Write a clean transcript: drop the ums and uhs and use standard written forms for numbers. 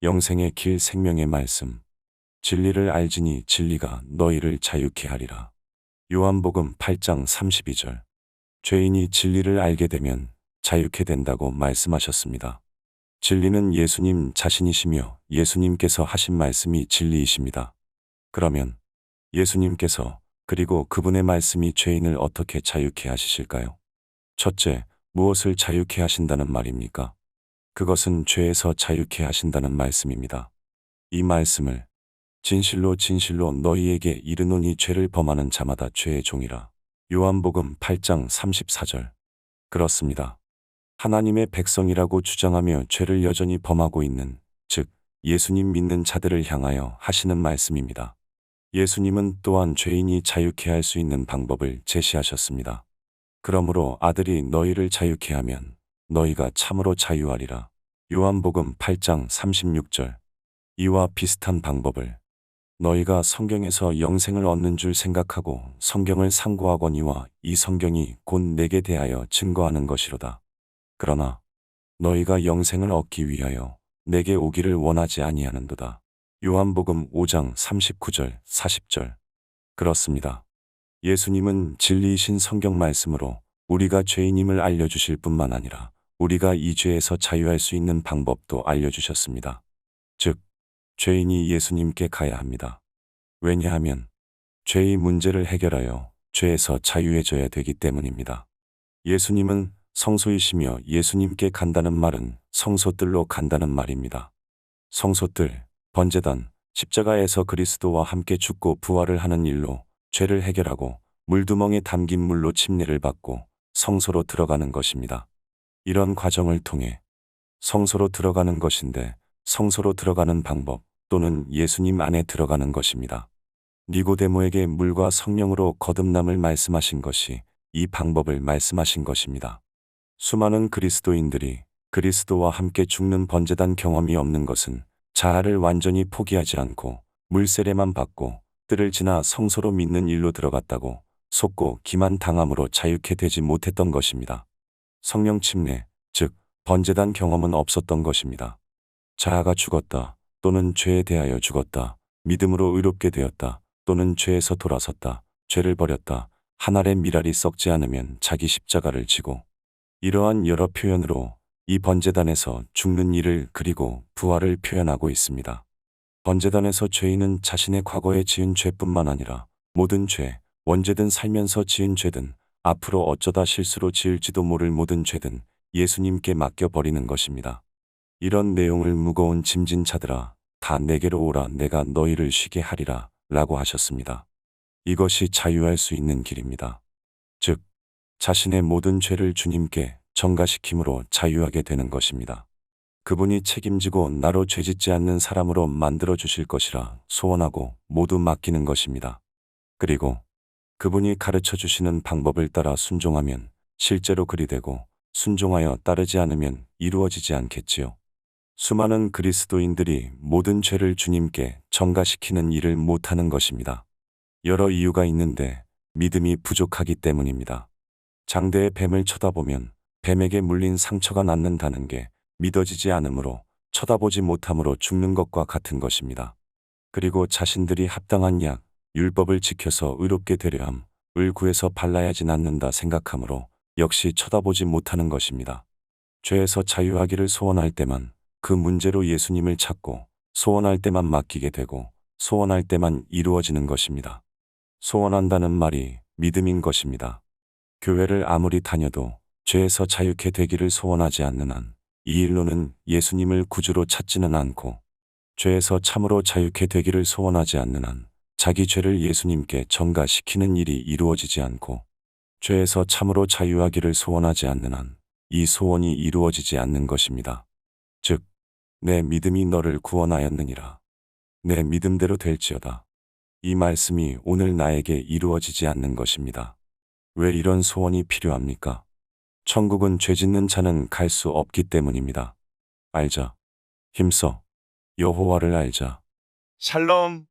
영생의 길 생명의 말씀. 진리를 알지니 진리가 너희를 자유케 하리라. 요한복음 8장 32절. 죄인이 진리를 알게 되면 자유케 된다고 말씀하셨습니다. 진리는 예수님 자신이시며 예수님께서 하신 말씀이 진리이십니다. 그러면 예수님께서 그리고 그분의 말씀이 죄인을 어떻게 자유케 하시실까요? 첫째, 무엇을 자유케 하신다는 말입니까? 그것은 죄에서 자유케 하신다는 말씀입니다. 이 말씀을 진실로 진실로 너희에게 이르노니 죄를 범하는 자마다 죄의 종이라. 요한복음 8장 34절. 그렇습니다. 하나님의 백성이라고 주장하며 죄를 여전히 범하고 있는, 즉 예수님 믿는 자들을 향하여 하시는 말씀입니다. 예수님은 또한 죄인이 자유케 할 수 있는 방법을 제시하셨습니다. 그러므로 아들이 너희를 자유케 하면 너희가 참으로 자유하리라. 요한복음 8장 36절. 이와 비슷한 방법을 너희가 성경에서 영생을 얻는 줄 생각하고 성경을 상고하거니와 이 성경이 곧 내게 대하여 증거하는 것이로다. 그러나 너희가 영생을 얻기 위하여 내게 오기를 원하지 아니하는도다. 요한복음 5장 39절, 40절. 그렇습니다. 예수님은 진리이신 성경 말씀으로 우리가 죄인임을 알려주실 뿐만 아니라 우리가 이 죄에서 자유할 수 있는 방법도 알려주셨습니다. 즉, 죄인이 예수님께 가야 합니다. 왜냐하면 죄의 문제를 해결하여 죄에서 자유해져야 되기 때문입니다. 예수님은 성소이시며 예수님께 간다는 말은 성소들로 간다는 말입니다. 성소들, 번제단, 십자가에서 그리스도와 함께 죽고 부활을 하는 일로 죄를 해결하고 물두멍에 담긴 물로 침례를 받고 성소로 들어가는 것입니다. 이런 과정을 통해 성소로 들어가는 것인데 성소로 들어가는 방법 또는 예수님 안에 들어가는 것입니다. 니고데모에게 물과 성령으로 거듭남을 말씀하신 것이 이 방법을 말씀하신 것입니다. 수많은 그리스도인들이 그리스도와 함께 죽는 번제단 경험이 없는 것은 자아를 완전히 포기하지 않고 물세례만 받고 뜰을 지나 성소로 믿는 일로 들어갔다고 속고 기만 당함으로 자유케 되지 못했던 것입니다. 성령 침례, 즉 번제단 경험은 없었던 것입니다. 자아가 죽었다 또는 죄에 대하여 죽었다, 믿음으로 의롭게 되었다 또는 죄에서 돌아섰다, 죄를 버렸다, 한 알의 밀알이 썩지 않으면 자기 십자가를 지고, 이러한 여러 표현으로 이 번제단에서 죽는 일을 그리고 부활을 표현하고 있습니다. 번제단에서 죄인은 자신의 과거에 지은 죄뿐만 아니라 모든 죄, 언제든 살면서 지은 죄든 앞으로 어쩌다 실수로 지을지도 모를 모든 죄든 예수님께 맡겨버리는 것입니다. 이런 내용을 무거운 짐진 자들아 다 내게로 오라 내가 너희를 쉬게 하리라 라고 하셨습니다. 이것이 자유할 수 있는 길입니다. 즉 자신의 모든 죄를 주님께 전가시킴으로 자유하게 되는 것입니다. 그분이 책임지고 나로 죄짓지 않는 사람으로 만들어 주실 것이라 소원하고 모두 맡기는 것입니다. 그리고 그분이 가르쳐 주시는 방법을 따라 순종하면 실제로 그리 되고 순종하여 따르지 않으면 이루어지지 않겠지요. 수많은 그리스도인들이 모든 죄를 주님께 전가시키는 일을 못하는 것입니다. 여러 이유가 있는데 믿음이 부족하기 때문입니다. 장대의 뱀을 쳐다보면 뱀에게 물린 상처가 낫는다는 게 믿어지지 않으므로 쳐다보지 못함으로 죽는 것과 같은 것입니다. 그리고 자신들이 합당한 약, 율법을 지켜서 의롭게 되려 함을 구해서 발라야지 낫는다 생각하므로 역시 쳐다보지 못하는 것입니다. 죄에서 자유하기를 소원할 때만 그 문제로 예수님을 찾고 소원할 때만 맡기게 되고 소원할 때만 이루어지는 것입니다. 소원한다는 말이 믿음인 것입니다. 교회를 아무리 다녀도 죄에서 자유케 되기를 소원하지 않는 한 이 일로는 예수님을 구주로 찾지는 않고, 죄에서 참으로 자유케 되기를 소원하지 않는 한 자기 죄를 예수님께 전가시키는 일이 이루어지지 않고, 죄에서 참으로 자유하기를 소원하지 않는 한 이 소원이 이루어지지 않는 것입니다. 즉, 내 믿음이 너를 구원하였느니라. 내 믿음대로 될지어다. 이 말씀이 오늘 나에게 이루어지지 않는 것입니다. 왜 이런 소원이 필요합니까? 천국은 죄짓는 자는 갈 수 없기 때문입니다. 알자. 힘써. 여호와를 알자. 샬롬.